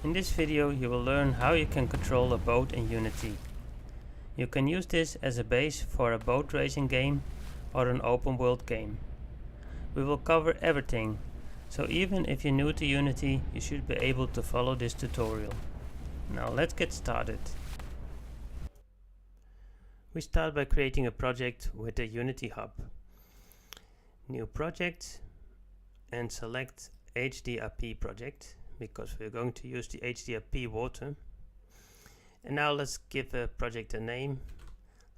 In this video you will learn how you can control a boat in Unity. You can use this as a base for a boat racing game or an open world game. We will cover everything, so even if you're new to Unity you should be able to follow this tutorial. Now let's get started. We start by creating a project with the Unity Hub. New project and select HDRP project, because we're going to use the HDRP water. And now let's give a project a name.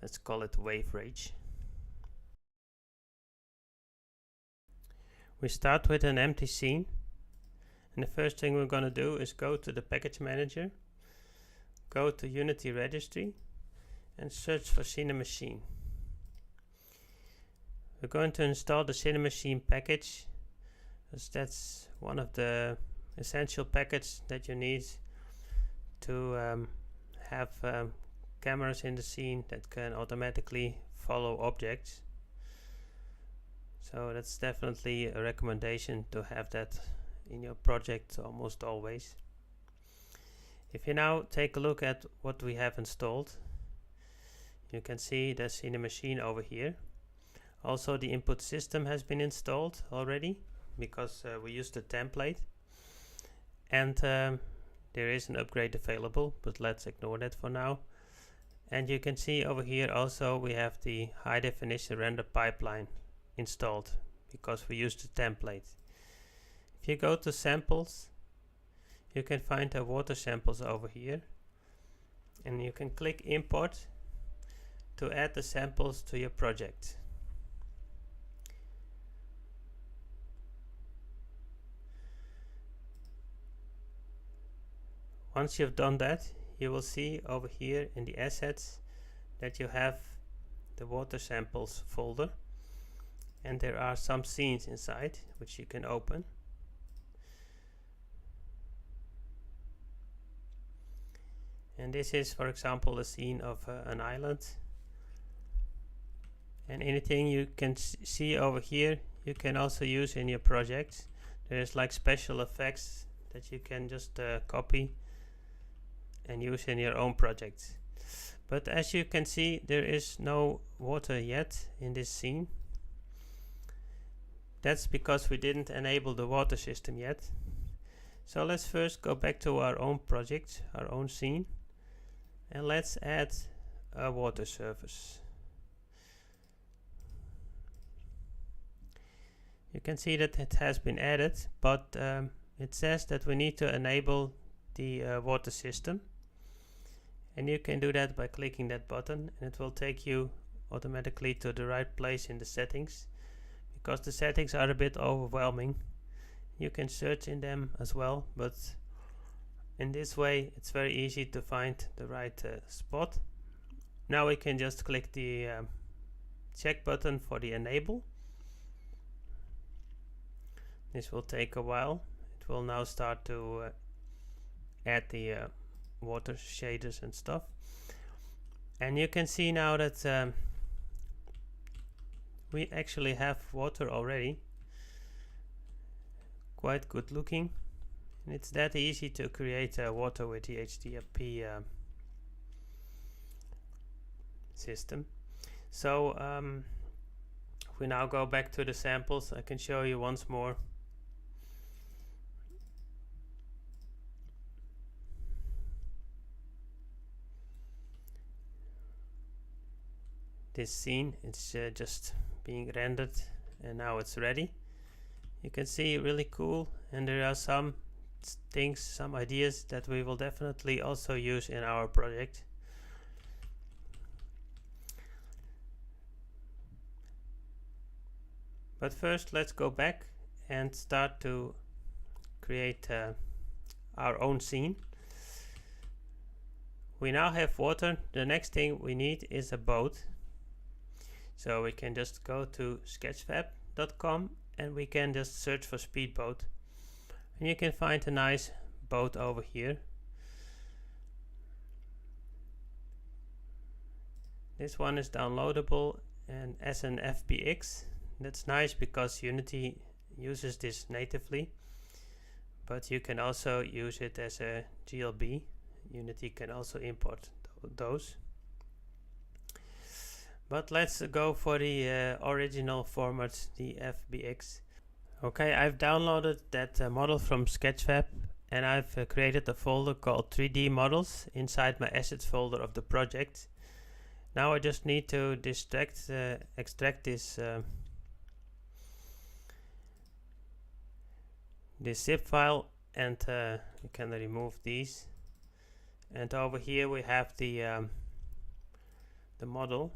Let's call it Wave Rage. We start with an empty scene, and the first thing we're going to do is go to the package manager, go to Unity registry and search for Cinemachine. We're going to install the Cinemachine package, as that's one of the essential packages that you need to have cameras in the scene that can automatically follow objects. So that's definitely a recommendation to have that in your project almost always. If you now take a look at what we have installed, you can see the Cinemachine over here. Also the input system has been installed already because we used the template, and there is an upgrade available, but let's ignore that for now. And you can see over here also we have the high definition render pipeline installed because we used the template. If you go to samples, you can find the water samples over here, and you can click import to add the samples to your project. Once you've done that, you will see over here in the assets that you have the water samples folder, and there are some scenes inside which you can open. And this is, for example, a scene of an island. And anything you can see over here you can also use in your project. There's like special effects that you can just copy and use in your own project. But as you can see, there is no water yet in this scene. That's because we didn't enable the water system yet. So let's first go back to our own project, our own scene, and let's add a water surface. You can see that it has been added, but it says that we need to enable the water system, and you can do that by clicking that button, and it will take you automatically to the right place in the settings, because the settings are a bit overwhelming. You can search in them as well, but in this way it's very easy to find the right spot. Now we can just click the check button for the enable. This will take a while. It will now start to add the water shaders and stuff. And you can see now that we actually have water already. Quite good looking. And it's that easy to create water with the HDRP system. So if we now go back to the samples, I can show you once more. This scene, it's just being rendered, and now it's ready. You can see really cool, and there are some things, some ideas that we will definitely also use in our project. But first let's go back and start to create our own scene. We now have water. The next thing we need is a boat. So we can just go to sketchfab.com and we can just search for speedboat, and you can find a nice boat over here. This one is downloadable and as an FBX. That's nice because Unity uses this natively, but you can also use it as a GLB. Unity can also import those. But let's go for the original format, the FBX. Okay, I've downloaded that model from Sketchfab, and I've created a folder called 3D models inside my assets folder of the project. Now I just need to extract this zip file, and you can remove these. And over here we have the model.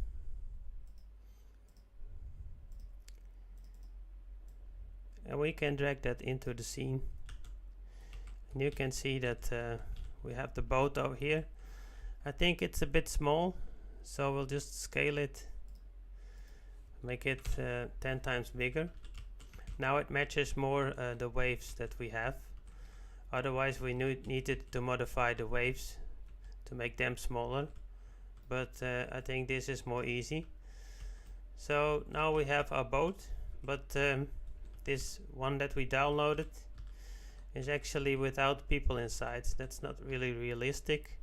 And we can drag that into the scene. And you can see that we have the boat over here. I think it's a bit small, so we'll just scale it, make it 10 times bigger. Now it matches more the waves that we have. Otherwise we needed to modify the waves to make them smaller, but I think this is more easy. So now we have our boat, but this one that we downloaded is actually without people inside. That's not really realistic.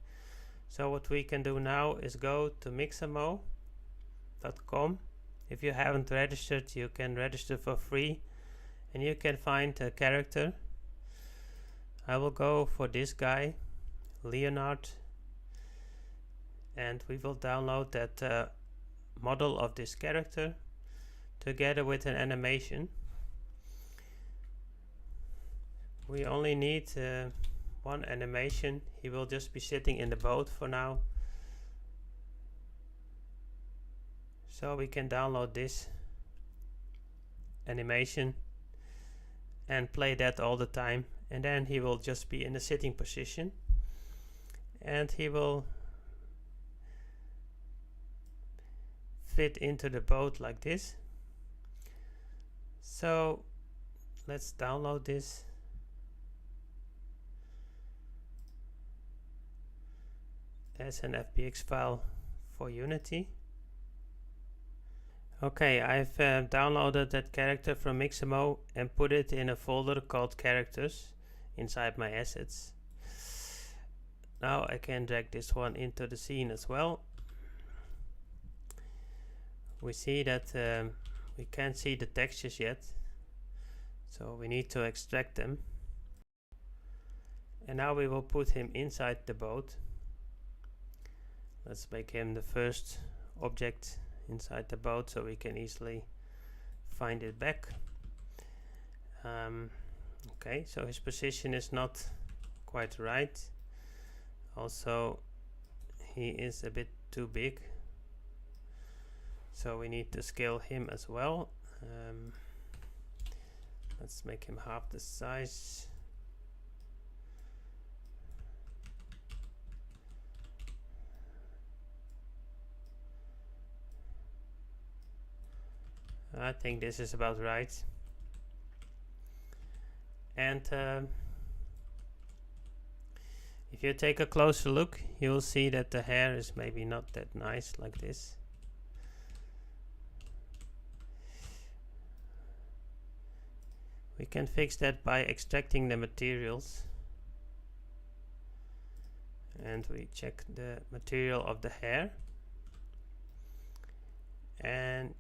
So what we can do now is go to mixamo.com. If you haven't registered, you can register for free, and you can find a character. I will go for this guy, Leonard, and we will download that model of this character together with an animation. We only need one animation. He will just be sitting in the boat for now. So we can download this animation and play that all the time, and then he will just be in the sitting position, and he will fit into the boat like this. So let's download this. As an FBX file for Unity. Okay, I've downloaded that character from Mixamo and put it in a folder called characters inside my assets. Now I can drag this one into the scene as well. We see that we can't see the textures yet, so we need to extract them. And now we will put him inside the boat. Let's make him the first object inside the boat so we can easily find it back. Okay, so his position is not quite right. Also, he is a bit too big, so we need to scale him as well. Let's make him half the size. I think this is about right. And if you take a closer look, you will see that the hair is maybe not that nice like this. We can fix that by extracting the materials. And we check the material of the hair. And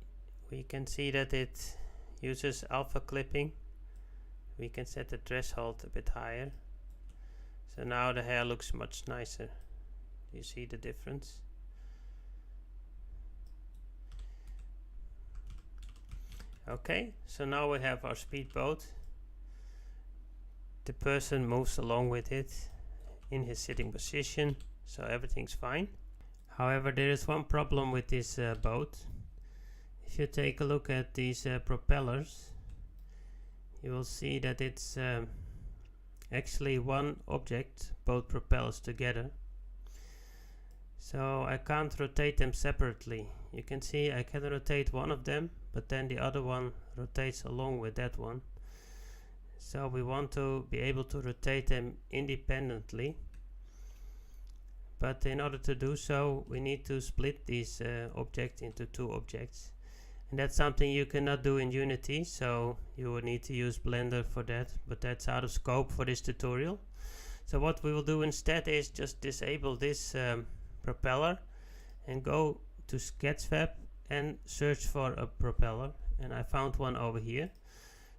we can see that it uses alpha clipping. We can set the threshold a bit higher. So now the hair looks much nicer. You see the difference? Okay, so now we have our speedboat. The person moves along with it in his sitting position, so everything's fine. However, there is one problem with this boat. If you take a look at these propellers, you will see that it's actually one object, both propellers together. So I can't rotate them separately. You can see I can rotate one of them, but then the other one rotates along with that one. So we want to be able to rotate them independently. But in order to do so, we need to split these objects into two objects. and that's something you cannot do in Unity, so you would need to use Blender for that, but that's out of scope for this tutorial. So what we will do instead is just disable this propeller and go to Sketchfab and search for a propeller, and I found one over here.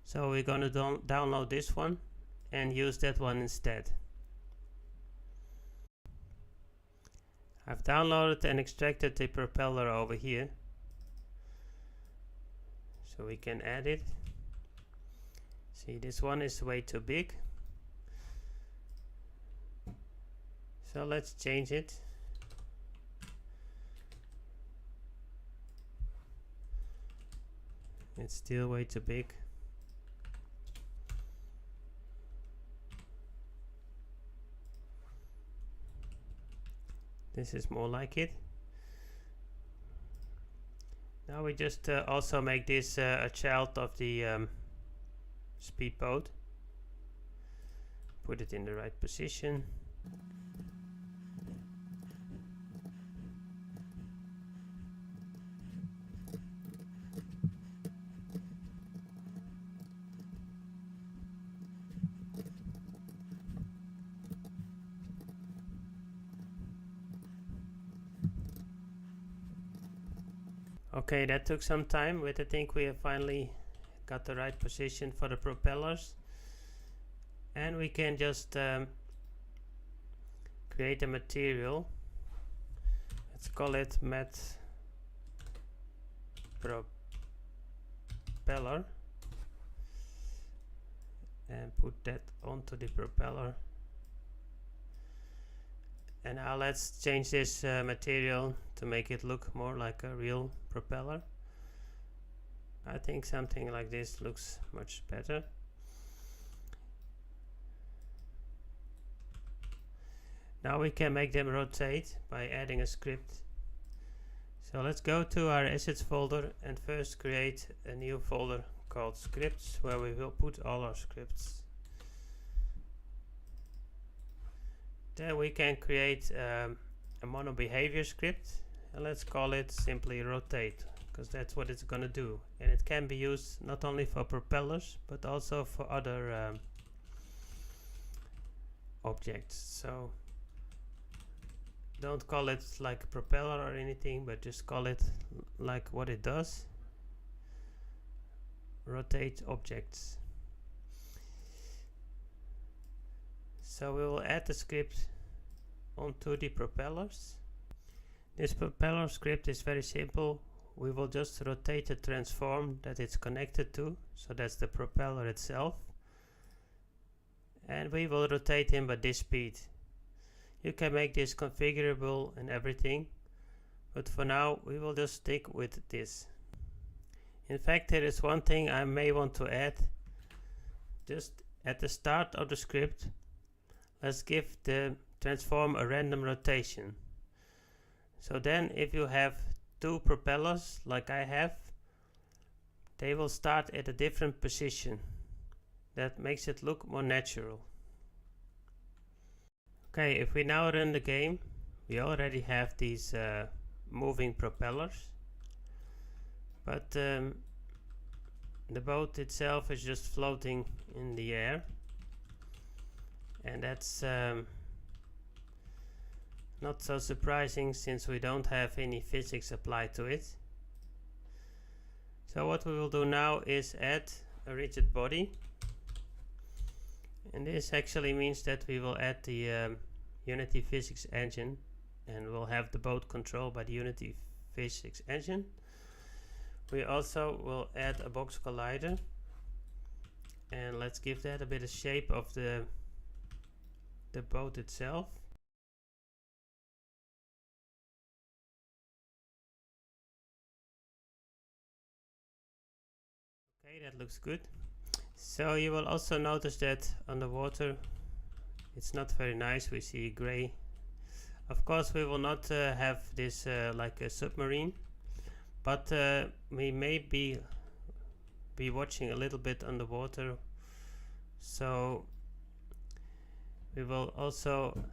So we're going to download this one and use that one instead. I've downloaded and extracted the propeller over here, so we can add it. See, this one is way too big, so let's change it. It's still way too big. This is more like it. Now we just also make this a child of the speedboat. Put it in the right position. Okay, that took some time, but I think we have finally got the right position for the propellers. And we can just create a material. Let's call it mat propeller. And put that onto the propeller. And now let's change this material to make it look more like a real propeller. I think something like this looks much better. Now we can make them rotate by adding a script. So let's go to our assets folder and first create a new folder called scripts, where we will put all our scripts. Then we can create a mono behavior script, and let's call it simply rotate, because that's what it's gonna do. And it can be used not only for propellers but also for other objects. So don't call it like a propeller or anything, but just call it like what it does: rotate objects. So we will add the script onto the propellers. This propeller script is very simple. We will just rotate the transform that it's connected to, so that's the propeller itself, and we will rotate him by this speed. You can make this configurable and everything, but for now we will just stick with this. In fact, there is one thing I may want to add. Just at the start of the script, let's give the transform a random rotation. So then if you have two propellers like I have, they will start at a different position. That makes it look more natural. Okay, if we now run the game, we already have these moving propellers, but the boat itself is just floating in the air. And that's not so surprising, since we don't have any physics applied to it. So what we will do now is add a rigid body, and this actually means that we will add the Unity physics engine, and we'll have the boat controlled by the Unity physics engine. We also will add a box collider, and let's give that a bit of shape of the boat itself. Okay, that looks good. So you will also notice that underwater it's not very nice. We see gray. Of course we will not have this like a submarine, but we may be watching a little bit underwater, so we will also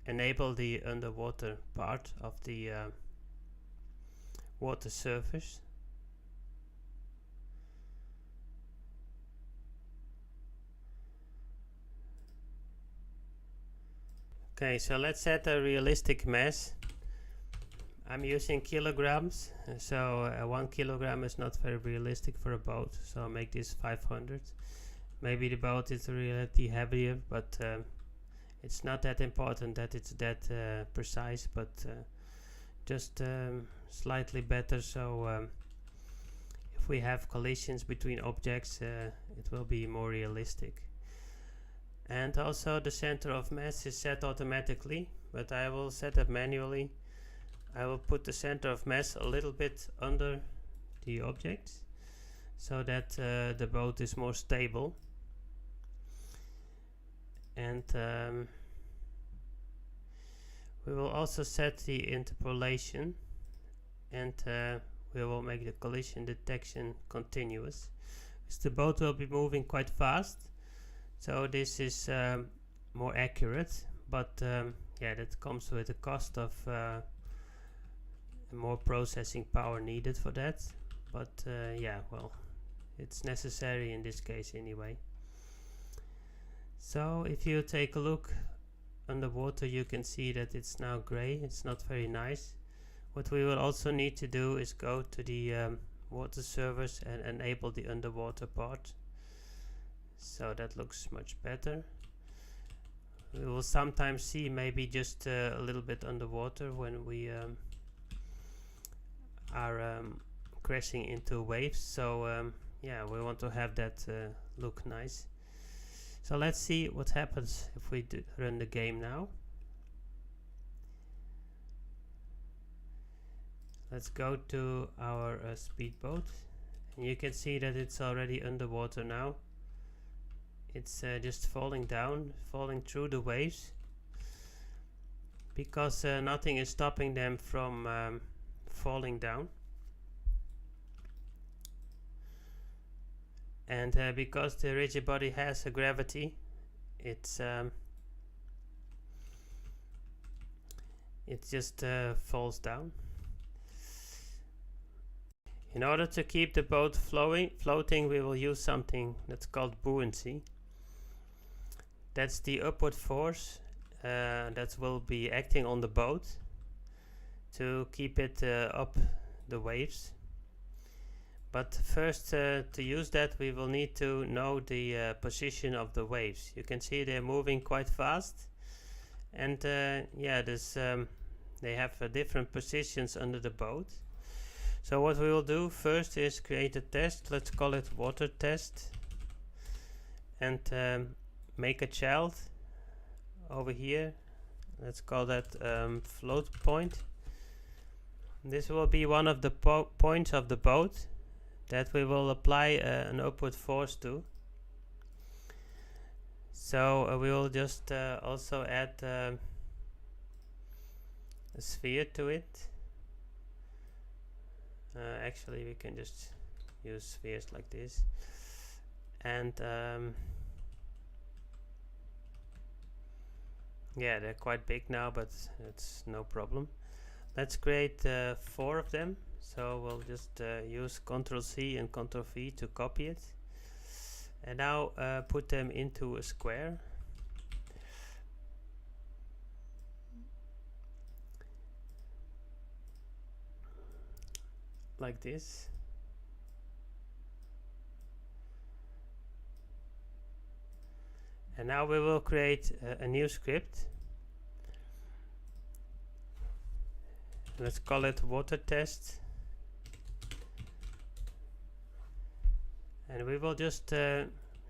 enable the underwater part of the water surface. Okay, so let's set a realistic mass. I'm using kilograms, so 1 kilogram is not very realistic for a boat, so I'll make this 500. Maybe the boat is really heavier, but it's not that important that it's that precise, but just slightly better, so if we have collisions between objects, it will be more realistic. And also the center of mass is set automatically, but I will set it manually. I will put the center of mass a little bit under the object so that the boat is more stable. And we will also set the interpolation, and we will make the collision detection continuous, because the boat will be moving quite fast, so this is more accurate, but yeah, that comes with a cost of more processing power needed for that, but yeah, well, it's necessary in this case anyway. So if you take a look underwater, you can see that it's now gray. It's not very nice. What we will also need to do is go to the water servers and enable the underwater part, so that looks much better. We will sometimes see maybe just a little bit underwater when we are crashing into waves, so yeah, we want to have that look nice. So let's see what happens if we run the game now. Let's go to our speedboat, and you can see that it's already underwater now. It's just falling down, falling through the waves, because nothing is stopping them from falling down. And because the rigid body has a gravity, it just falls down. In order to keep the boat floating, we will use something that's called buoyancy. That's the upward force that will be acting on the boat to keep it up the waves. But first, to use that, we will need to know the position of the waves. You can see they're moving quite fast, and yeah, they have different positions under the boat. So what we will do first is create a test. Let's call it water test, and make a child over here. Let's call that float point. This will be one of the points of the boat that we will apply an upward force to. So we will just also add a sphere to it. Actually, we can just use spheres like this, and yeah, they're quite big now, but it's no problem. Let's create 4 of them. So we'll just use Ctrl+C and Ctrl+V to copy it, and now put them into a square. Like this. And now we will create a new script. Let's call it water test. And we will just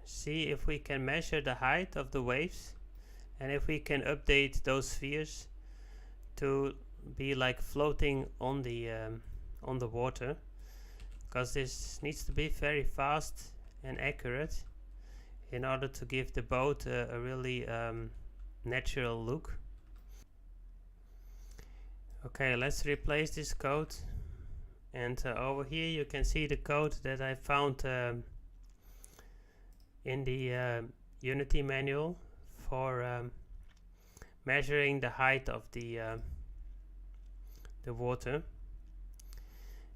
see if we can measure the height of the waves, and if we can update those spheres to be like floating on the water, because this needs to be very fast and accurate in order to give the boat a really natural look. Okay, let's replace this code, and over here you can see the code that I found in the Unity manual for measuring the height of the water.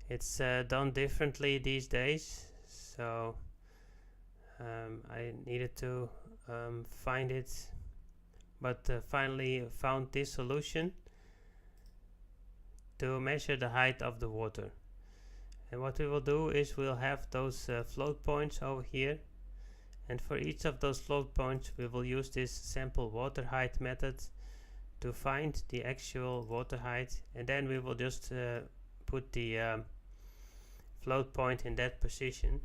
It's done differently these days, so I needed to find it but finally found this solution to measure the height of the water. And what we will do is we'll have those float points over here, and for each of those float points we will use this sample water height method to find the actual water height, and then we will just put the float point in that position.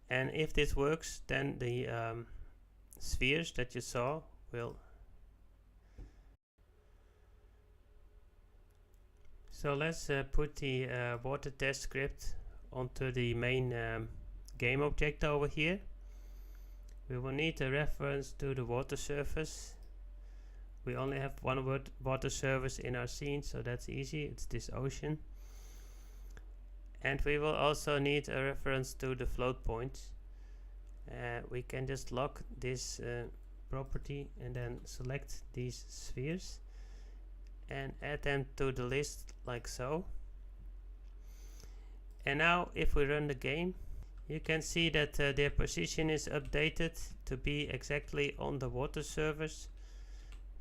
And if this works, then the spheres that you saw will. So let's put the water test script onto the main game object over here. We will need a reference to the water surface. We only have one water surface in our scene, so that's easy. It's this ocean. And we will also need a reference to the float points. We can just lock this property and then select these spheres and add them to the list like so. And now if we run the game, you can see that their position is updated to be exactly on the water surface.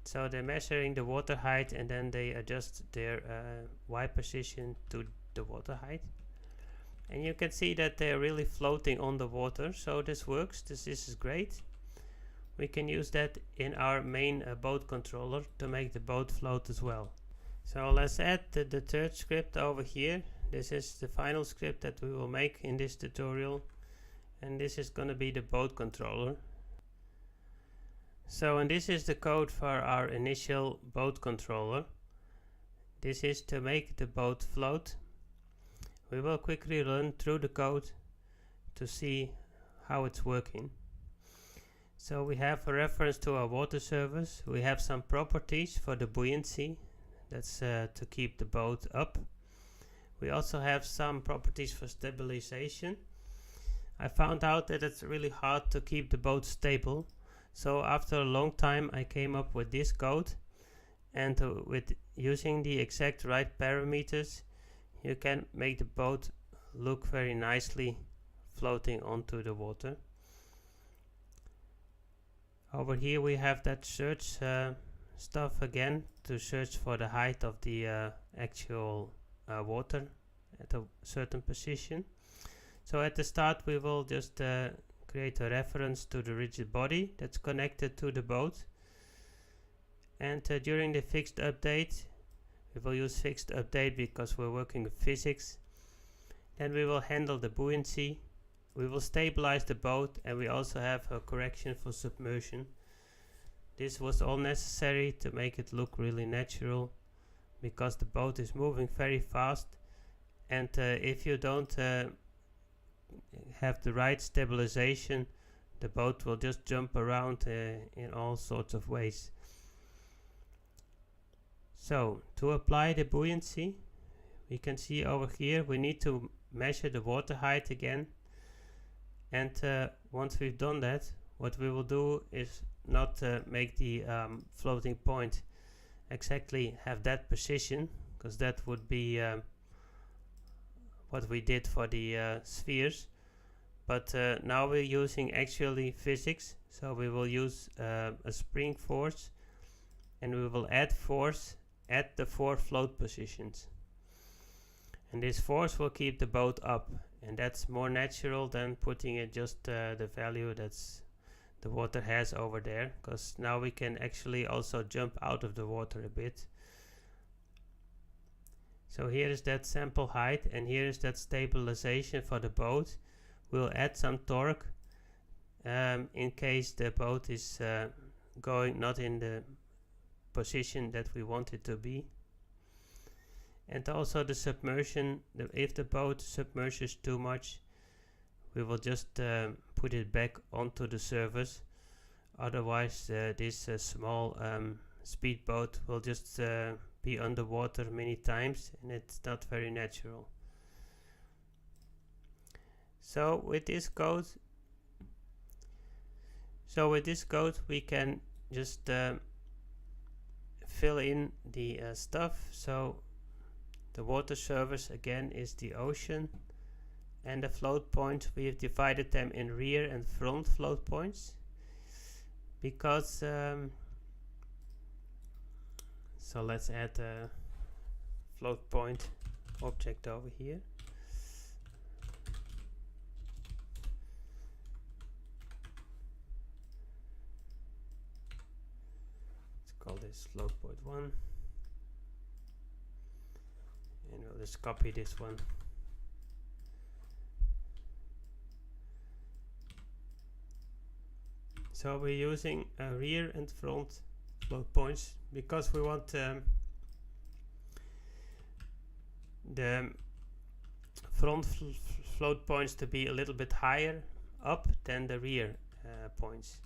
So they're measuring the water height and then they adjust their Y position to the water height. And you can see that they're really floating on the water, so this works. This is great. We can use that in our main boat controller to make the boat float as well. So let's add the third script over here. This is the final script that we will make in this tutorial, and this is going to be the boat controller. So, and this is the code for our initial boat controller. This is to make the boat float. We will quickly run through the code to see how it's working. So we have a reference to our water surface. We have some properties for the buoyancy. That's to keep the boat up. We also have some properties for stabilization. I found out that it's really hard to keep the boat stable. So after a long time I came up with this code, and with using the exact right parameters you can make the boat look very nicely floating onto the water. Over here we have that search stuff again to search for the height of the actual water at a certain position. So at the start we will just create a reference to the rigid body that's connected to the boat, and during the fixed update we will use fixed update because we're working with physics. Then we will handle the buoyancy, we will stabilize the boat, and we also have a correction for submersion. This was all necessary to make it look really natural, because the boat is moving very fast, and if you don't have the right stabilization, the boat will just jump around in all sorts of ways. So to apply the buoyancy, we can see over here we need to measure the water height again, and once we've done that, what we will do is not make the floating point exactly have that position, because that would be what we did for the spheres, but now we're using actually physics. So we will use a spring force, and we will add force at the 4 float positions, and this force will keep the boat up, and that's more natural than putting it just the value that's the water has over there, because now we can actually also jump out of the water a bit. So here is that sample height, and here is that stabilization for the boat. We'll add some torque in case the boat is going not in the position that we want it to be. And also the submersion, if the boat submerges too much, we will just put it back onto the surface. Otherwise this small speedboat will just be underwater many times, and it's not very natural. So with this code we can just fill in the stuff. So the water surface again is the ocean, and the float points, we have divided them in rear and front float points, because So let's add a float point object over here. Let's call this float point 1, and we'll just copy this one. So we're using rear and front float points because we want the front float points to be a little bit higher up than the rear points.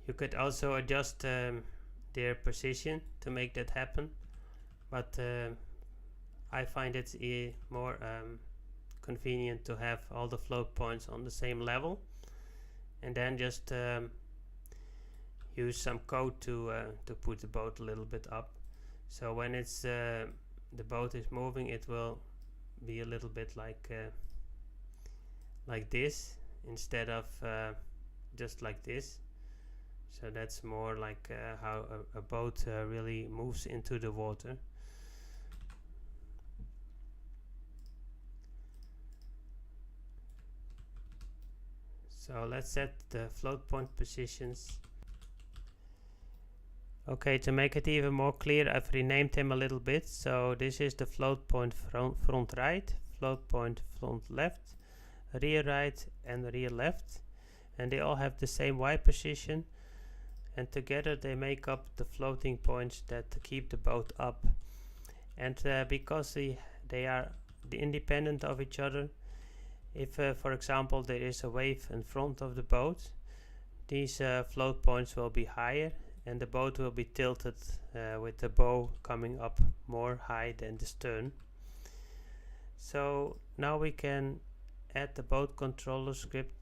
You could also adjust their position to make that happen, but I find it more convenient to have all the float points on the same level, and then just use some code to put the boat a little bit up. So when it's the boat is moving, it will be a little bit like this instead of just like this. So that's more like how a boat really moves into the water. So let's set the float point positions. Okay, to make it even more clear, I've renamed them a little bit. So this is the float point front right, float point front left, rear right and rear left, and they all have the same Y position, and together they make up the floating points that keep the boat up. And because they are independent of each other, if for example there is a wave in front of the boat, these float points will be higher and the boat will be tilted with the bow coming up more high than the stern. So now we can add the boat controller script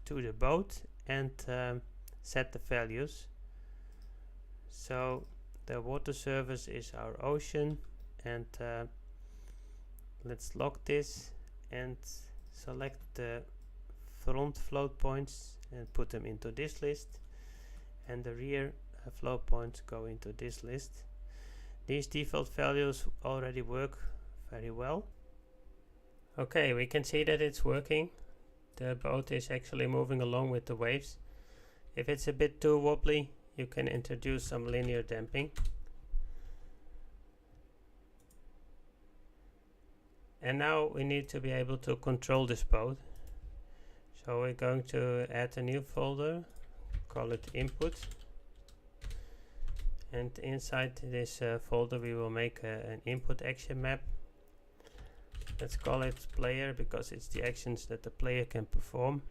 to the boat and set the values. So the water surface is our ocean, and let's lock this and select the front float points and put them into this list, and the rear float points go into this list. These default values already work very well. Okay, we can see that it's working. The boat is actually moving along with the waves. If it's a bit too wobbly, you can introduce some linear damping. And now we need to be able to control this boat. So we're going to add a new folder, call it input. And inside this folder we will make an input action map. Let's call it player because it's the actions that the player can perform.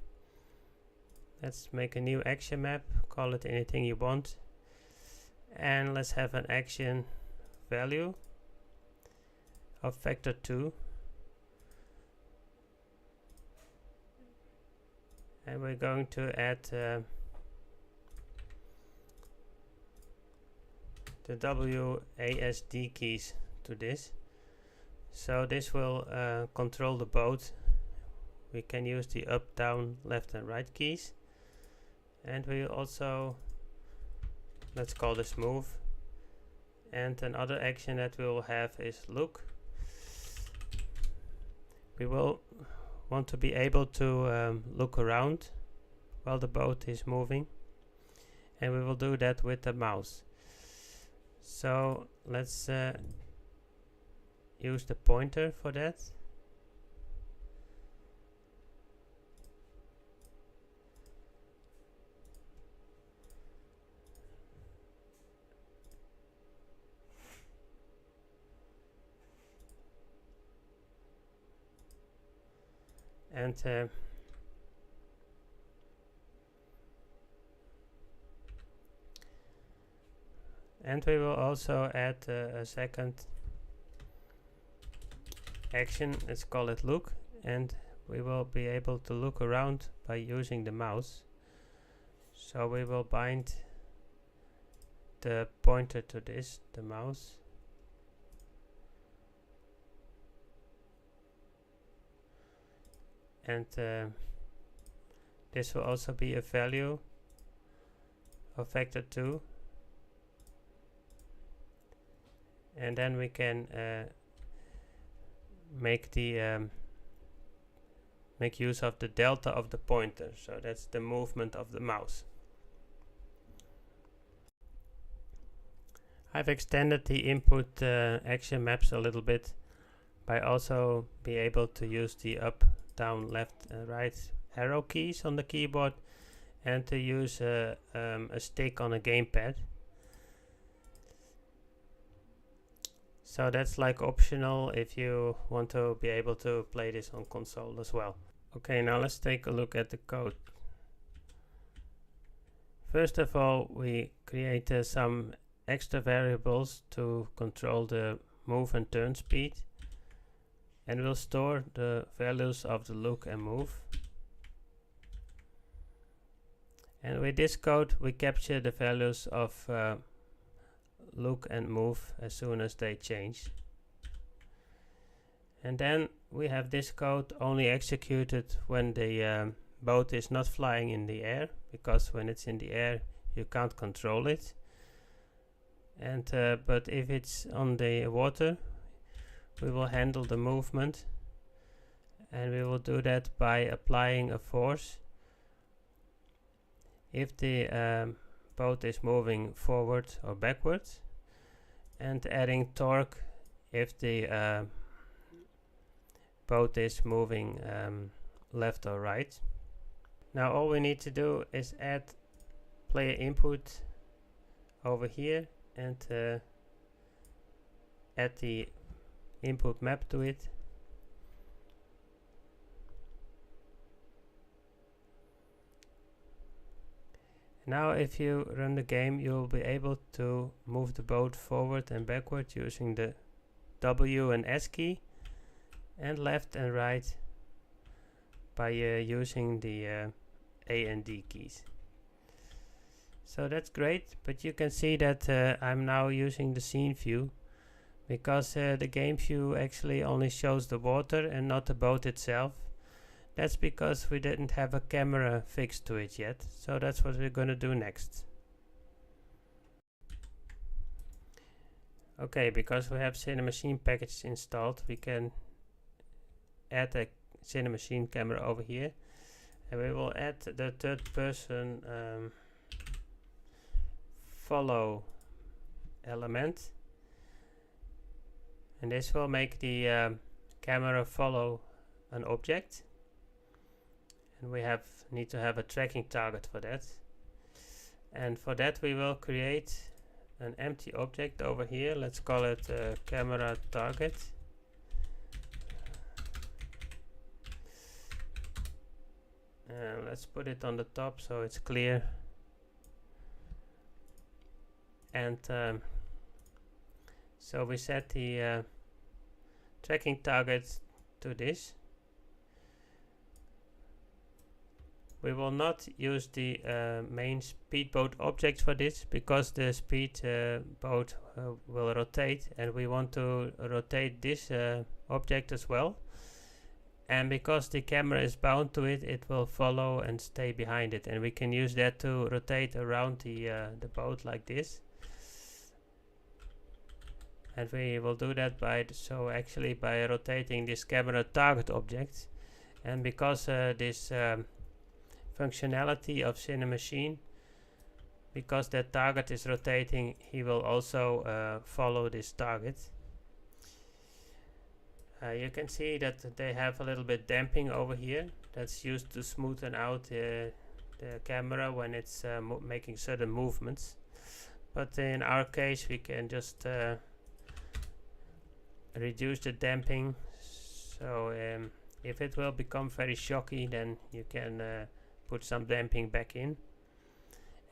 Let's make a new action map, call it anything you want. And let's have an action value of factor 2. And we're going to add the WASD keys to this. So this will control the boat. We can use the up, down, left and right keys. And we also, let's call this move. And another action that we will have is look. We will want to be able to look around while the boat is moving, and we will do that with the mouse. So let's use the pointer for that. And we will also add a second action, let's call it look, and we will be able to look around by using the mouse. So we will bind the pointer to this, the mouse. And this will also be a value of factor 2. and then we can make use of the delta of the pointer, so that's the movement of the mouse. I've extended the input action maps a little bit by also be able to use the up, down, left, right arrow keys on the keyboard, and to use a stick on a gamepad. So that's like optional if you want to be able to play this on console as well. Okay, now let's take a look at the code. First of all, we create some extra variables to control the move and turn speed, and we'll store the values of the look and move. And with this code we capture the values of look and move as soon as they change. And then we have this code only executed when the boat is not flying in the air, because when it's in the air you can't control it. And but if it's on the water, we will handle the movement, and we will do that by applying a force if the boat is moving forward or backwards, and adding torque if the boat is moving left or right. Now all we need to do is add player input over here and add the input map to it. Now if you run the game, you'll be able to move the boat forward and backward using the W and S key, and left and right by using the A and D keys. So that's great, but you can see that I'm now using the scene view, because the game view actually only shows the water and not the boat itself. That's because we didn't have a camera fixed to it yet, so that's what we're going to do next. Okay, because we have Cinemachine package installed, we can add a Cinemachine camera over here, and we will add the third person follow element, and this will make the camera follow an object, and we need to have a tracking target for that. And for that we will create an empty object over here. Let's call it camera target. Let's put it on the top so it's clear. And so we set the tracking target to this. We will not use the main speedboat object for this, because the speedboat will rotate, and we want to rotate this object as well. And because the camera is bound to it, it will follow and stay behind it, and we can use that to rotate around the boat like this. And we will do that by by rotating this camera target object. And because this functionality of Cinemachine, because that target is rotating, he will also follow this target. You can see that they have a little bit damping over here. That's used to smoothen out the camera when it's making certain movements. But in our case we can just reduce the damping, so if it will become very shocky, then you can put some damping back in.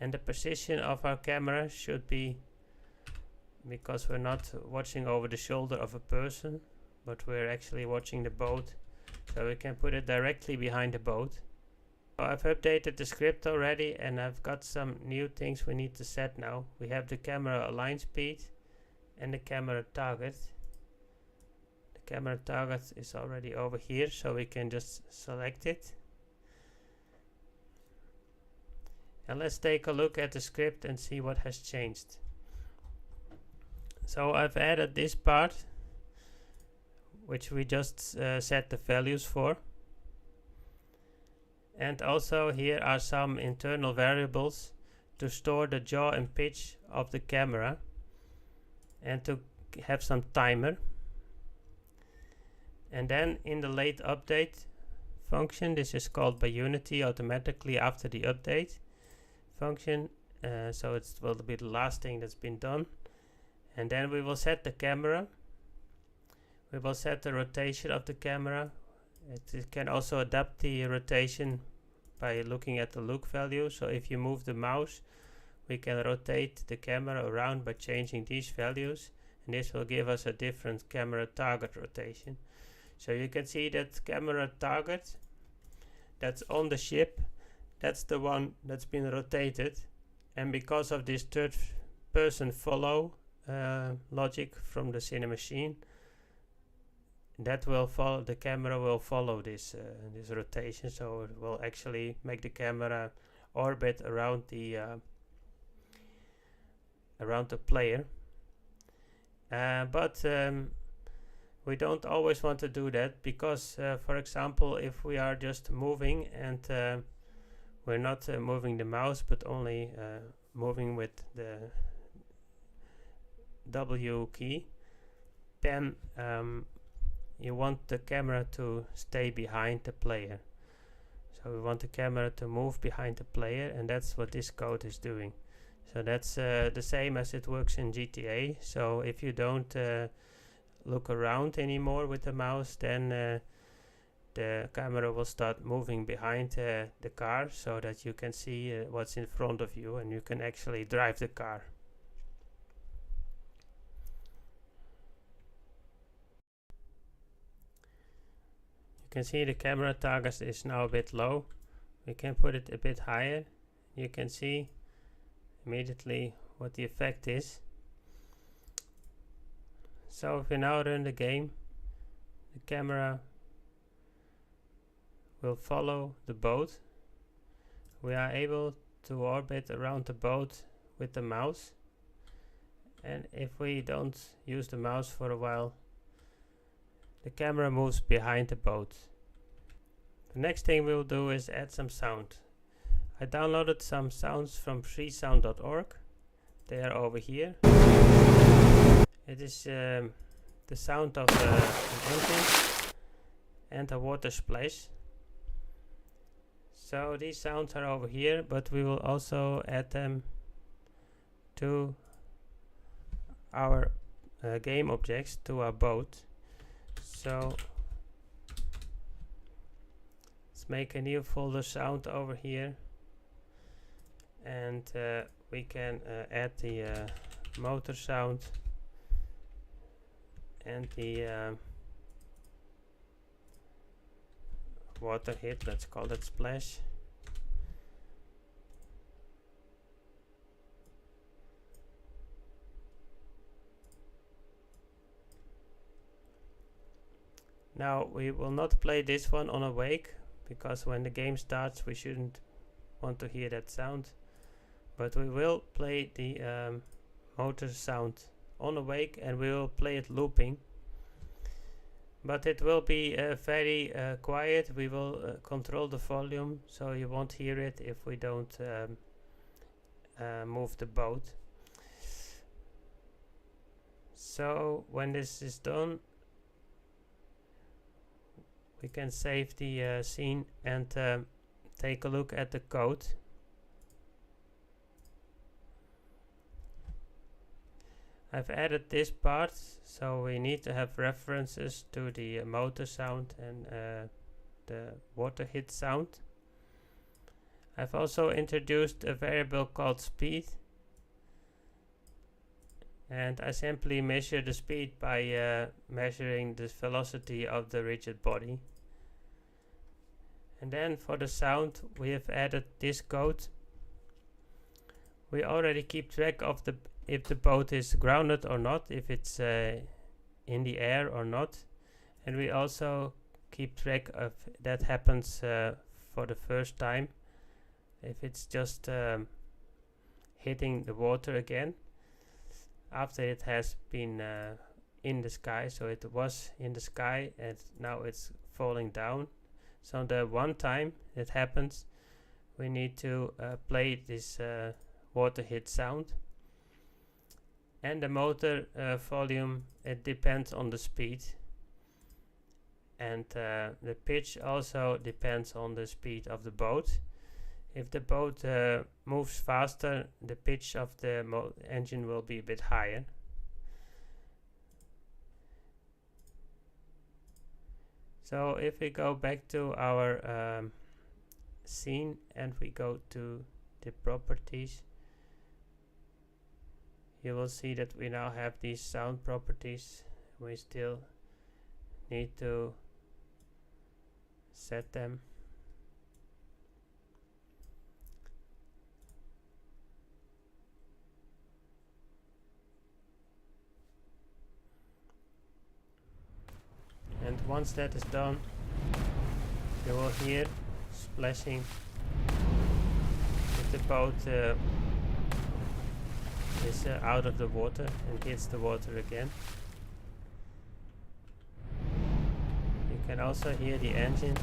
And the position of our camera should be, because we're not watching over the shoulder of a person, but we're actually watching the boat, so we can put it directly behind the boat. So I've updated the script already, and I've got some new things we need to set now. We have the camera align speed and the camera target. The camera target is already over here, so we can just select it. And let's take a look at the script and see what has changed. So I've added this part, which we just set the values for. And also here are some internal variables to store the yaw and pitch of the camera and to have some timer. And then in the late update function, this is called Buoyancy automatically after the update function, so it will be the last thing that's been done. And then we will set the camera, we will set the rotation of the camera. It can also adapt the rotation by looking at the look value. So if you move the mouse, we can rotate the camera around by changing these values, and this will give us a different camera target rotation. So you can see that camera target that's on the ship, that's the one that's been rotated, and because of this third person follow logic from the Cinemachine, that will follow, the camera will follow this this rotation, so it will actually make the camera orbit around the player. But we don't always want to do that, because for example, if we are just moving and we're not moving the mouse but only moving with the W key, then you want the camera to stay behind the player. So we want the camera to move behind the player, and that's what this code is doing. So that's the same as it works in GTA. So if you don't look around anymore with the mouse, then the camera will start moving behind the car, so that you can see what's in front of you and you can actually drive the car. You can see the camera target is now a bit low. We can put it a bit higher. You can see immediately what the effect is. So if we now run the game, the camera will follow the boat. We are able to orbit around the boat with the mouse, and if we don't use the mouse for a while, the camera moves behind the boat. The next thing we'll do is add some sound. I downloaded some sounds from freesound.org. They are over here. It is the sound of an engine and a water splash. So these sounds are over here, but we will also add them to our game objects, to our boat. So let's make a new folder sound over here, and we can add the motor sound and the water hit, let's call that splash. Now we will not play this one on awake, because when the game starts we shouldn't want to hear that sound, but we will play the motor sound on awake, and we will play it looping, but it will be very quiet. We will control the volume, so you won't hear it if we don't move the boat. So when this is done, we can save the scene and take a look at the code. I've added this part, so we need to have references to the motor sound and the water hit sound. I've also introduced a variable called speed, and I simply measure the speed by measuring the velocity of the rigid body. And then for the sound, we have added this code. We already keep track of if the boat is grounded or not, if it's in the air or not, and we also keep track of that happens for the first time, if it's just hitting the water again. after it has been in the sky. So it was in the sky and now it's falling down. So the one time it happens, we need to play this water hit sound. And the motor volume, it depends on the speed, and the pitch also depends on the speed of the boat. If the boat moves faster, the pitch of the engine will be a bit higher. So if we go back to our scene and we go to the properties, you will see that we now have these sound properties. We still need to set them. And once that is done, you will hear splashing if the boat is out of the water and hits the water again. You can also hear the engine.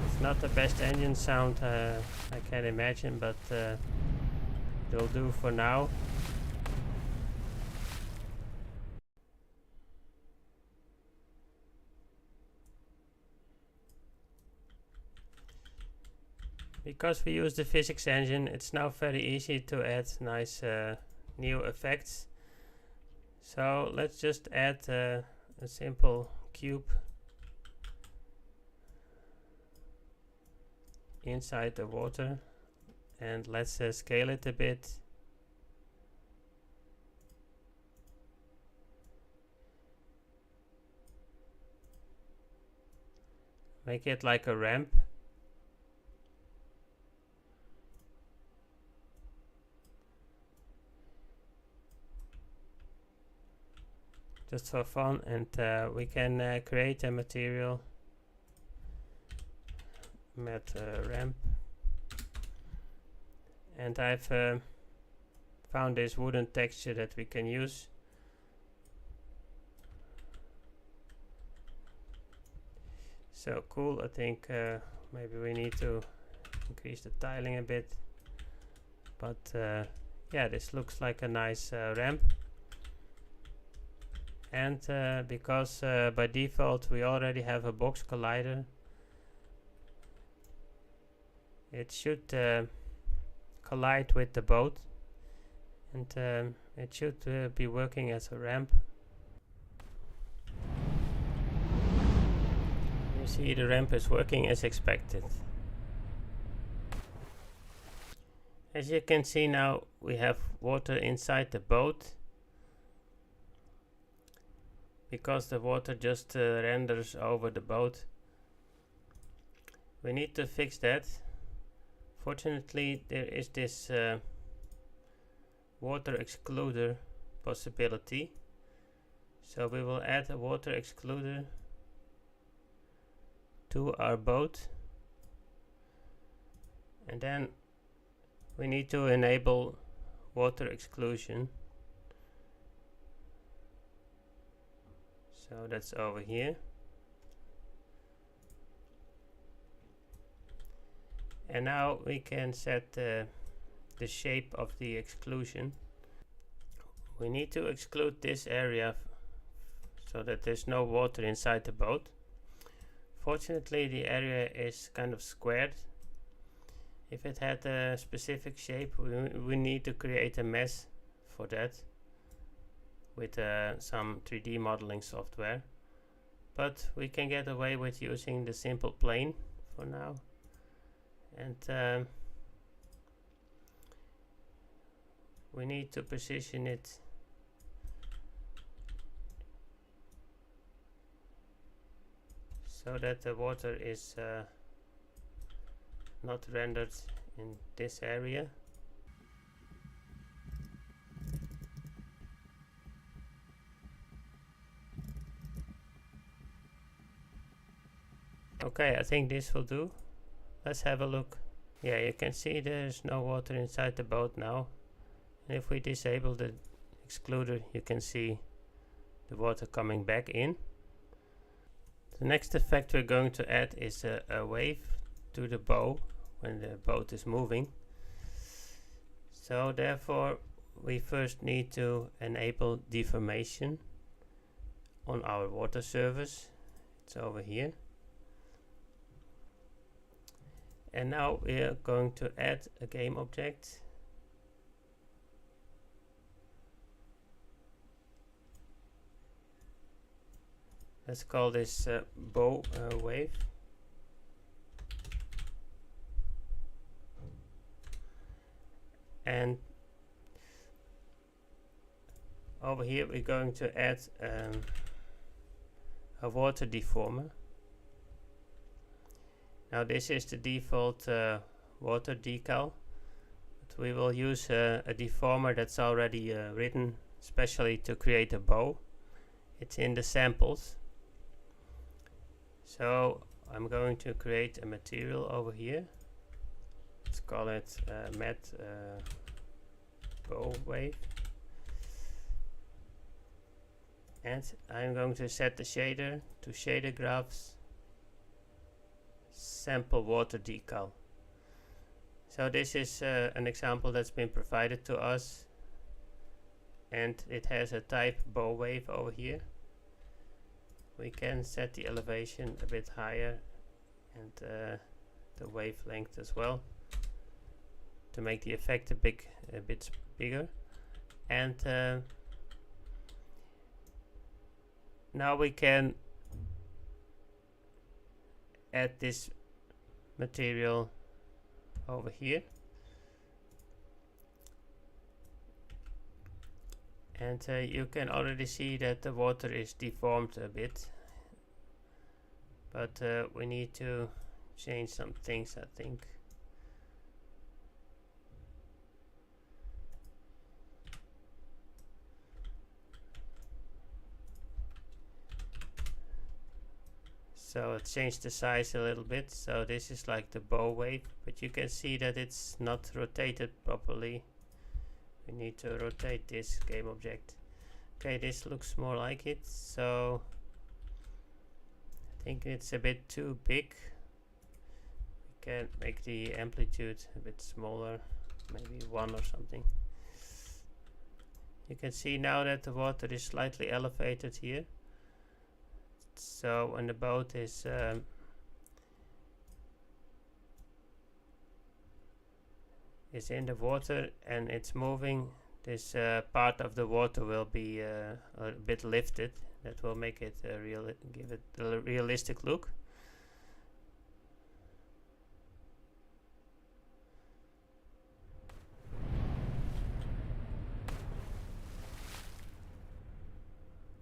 It's not the best engine sound I can imagine, but it'll do for now. Because we use the physics engine, it's now very easy to add nice new effects. So let's just add a simple cube inside the water, and let's scale it a bit. Make it like a ramp. Just for fun, and we can create a material mat ramp. And I've found this wooden texture that we can use. So cool. I think maybe we need to increase the tiling a bit, but yeah, this looks like a nice ramp. And because by default we already have a box collider, it should collide with the boat, and it should be working as a ramp. You see, the ramp is working as expected. As you can see now, we have water inside the boat, because the water just renders over the boat. We need to fix that. Fortunately, there is this water excluder possibility. So we will add a water excluder to our boat, and then we need to enable water exclusion. So that's over here. And now we can set the shape of the exclusion. We need to exclude this area so that there's no water inside the boat. Fortunately, the area is kind of squared. If it had a specific shape, we need to create a mesh for that with some 3D modeling software. But we can get away with using the simple plane for now. And we need to position it so that the water is not rendered in this area. Okay, I think this will do. let's have a look. Yeah, you can see there's no water inside the boat now. And if we disable the excluder, you can see the water coming back in. The next effect we're going to add is a wave to the bow when the boat is moving. So therefore we first need to enable deformation on our water surface. It's over here. And now we are going to add a game object. Let's call this bow wave. And over here we're going to add a water deformer. Now this is the default water decal, but we will use a deformer that's already written specially to create a bow. It's in the samples. So I'm going to create a material over here. Let's call it matte bow wave. And I'm going to set the shader to shader graphs sample water decal. So this is an example that's been provided to us, and it has a type bow wave over here. We can set the elevation a bit higher and the wavelength as well to make the effect a bit bigger. And now we can add this material over here, and you can already see that the water is deformed a bit, but we need to change some things, I think. So change the size a little bit. So this is like the bow wave, but you can see that it's not rotated properly. We need to rotate this game object. Okay, this looks more like it. So I think it's a bit too big. We can make the amplitude a bit smaller, maybe 1 or something. You can see now that the water is slightly elevated here. So when the boat is in the water and it's moving, this part of the water will be a bit lifted. That will make it give it a realistic look.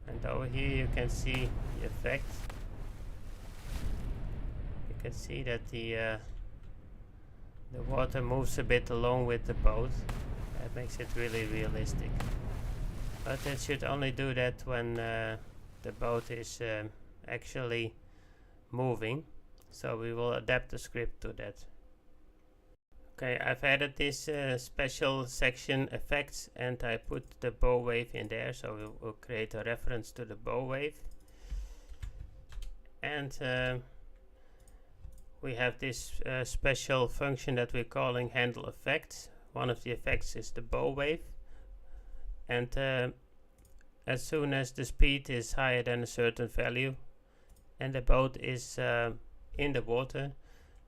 And over here you can see the effect. You can see that the water moves a bit along with the boat. That makes it really realistic. But it should only do that when the boat is actually moving. So we will adapt the script to that. Okay, I've added this special section effects, and I put the bow wave in there, so we will create a reference to the bow wave. And we have this special function that we're calling handle effects. One of the effects is the bow wave, and as soon as the speed is higher than a certain value and the boat is in the water,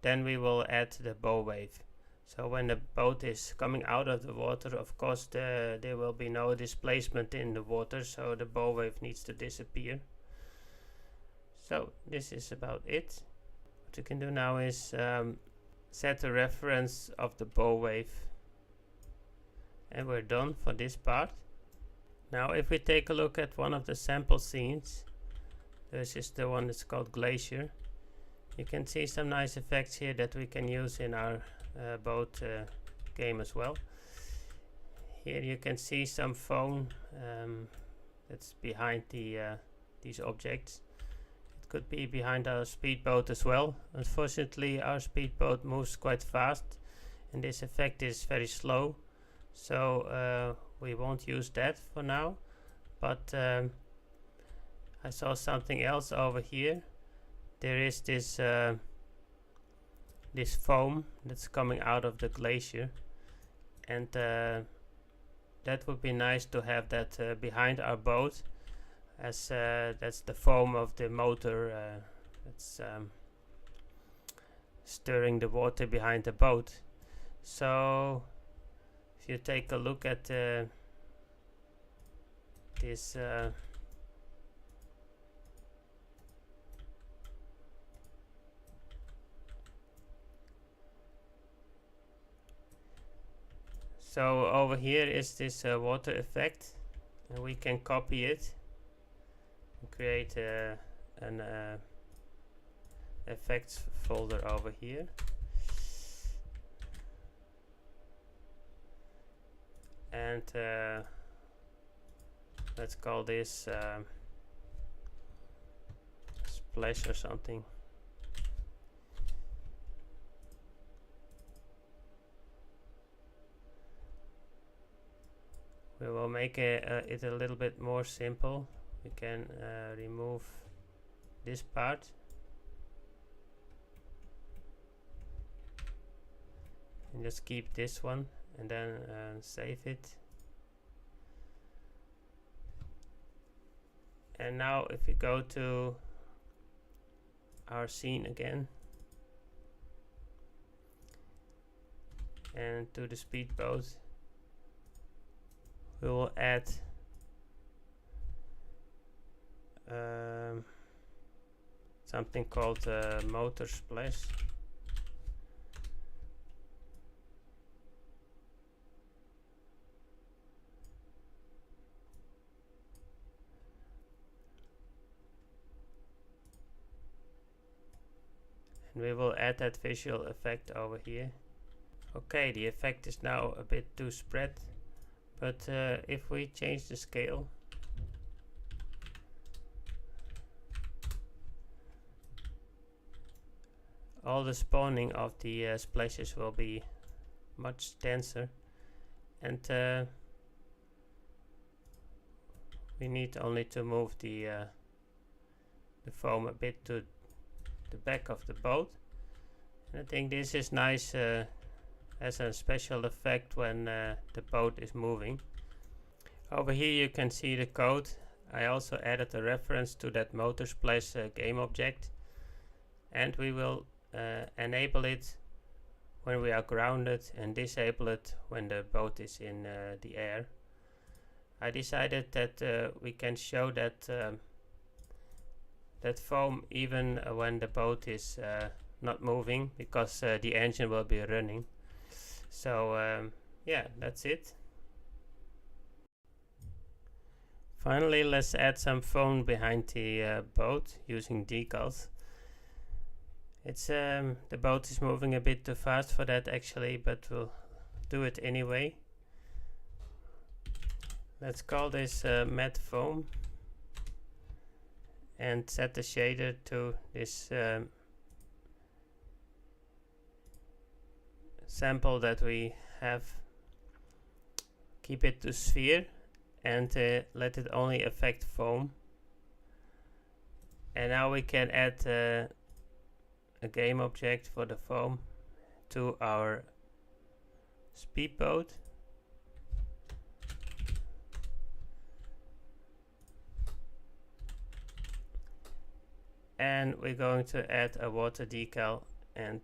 then we will add the bow wave. So when the boat is coming out of the water, of course there will be no displacement in the water, so the bow wave needs to disappear. So this is about it. What you can do now is set a reference of the bow wave, and we're done for this part. Now if we take a look at one of the sample scenes, this is the one that's called Glacier. You can see some nice effects here that we can use in our boat game as well. Here you can see some foam that's behind these objects. It could be behind our speedboat as well. Unfortunately, our speedboat moves quite fast and this effect is very slow, so we won't use that for now. But I saw something else over here. There is this this foam that's coming out of the glacier, and that would be nice to have that behind our boat, as that's the foam of the motor that's stirring the water behind the boat. So if you take a look at this so over here is this water effect, and we can copy it and create an effects folder over here. And let's call this splash or something. We will make it a little bit more simple. We can remove this part and just keep this one, and then save it. And now if we go to our scene again and to the speedboat, we will add something called motor splash. And we will add that visual effect over here. Okay, the effect is now a bit too spread, but if we change the scale, all the spawning of the splashes will be much denser, and we need only to move the foam a bit to the back of the boat. And I think this is nice as a special effect when the boat is moving. Over here you can see the code. I also added a reference to that motor splash game object, and we will enable it when we are grounded and disable it when the boat is in the air. I decided that we can show that that foam even when the boat is not moving, because the engine will be running. So yeah, that's it. Finally, let's add some foam behind the boat using decals. It's the boat is moving a bit too fast for that actually, but we'll do it anyway. Let's call this matte foam and set the shader to this sample that we have. Keep it to sphere and let it only affect foam. And now we can add a game object for the foam to our speedboat. And we're going to add a water decal and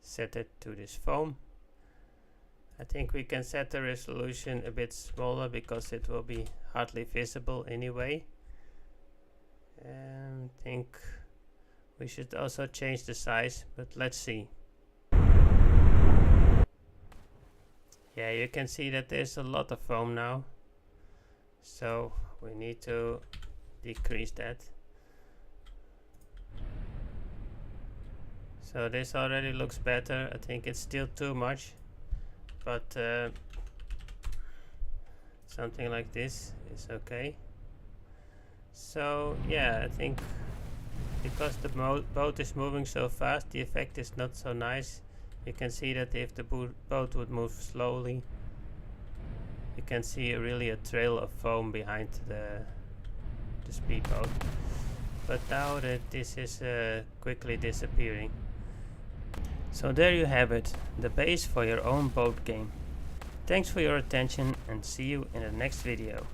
set it to this foam. I think we can set the resolution a bit smaller because it will be hardly visible anyway. And I think we should also change the size, but let's see. Yeah, you can see that there's a lot of foam now, so we need to decrease that. So this already looks better. I think it's still too much, but something like this is okay. So yeah, I think because the boat is moving so fast, the effect is not so nice. You can see that if the boat would move slowly, you can see really a trail of foam behind the speedboat. But now that this is quickly disappearing. So there you have it, the base for your own boat game. Thanks for your attention and see you in the next video.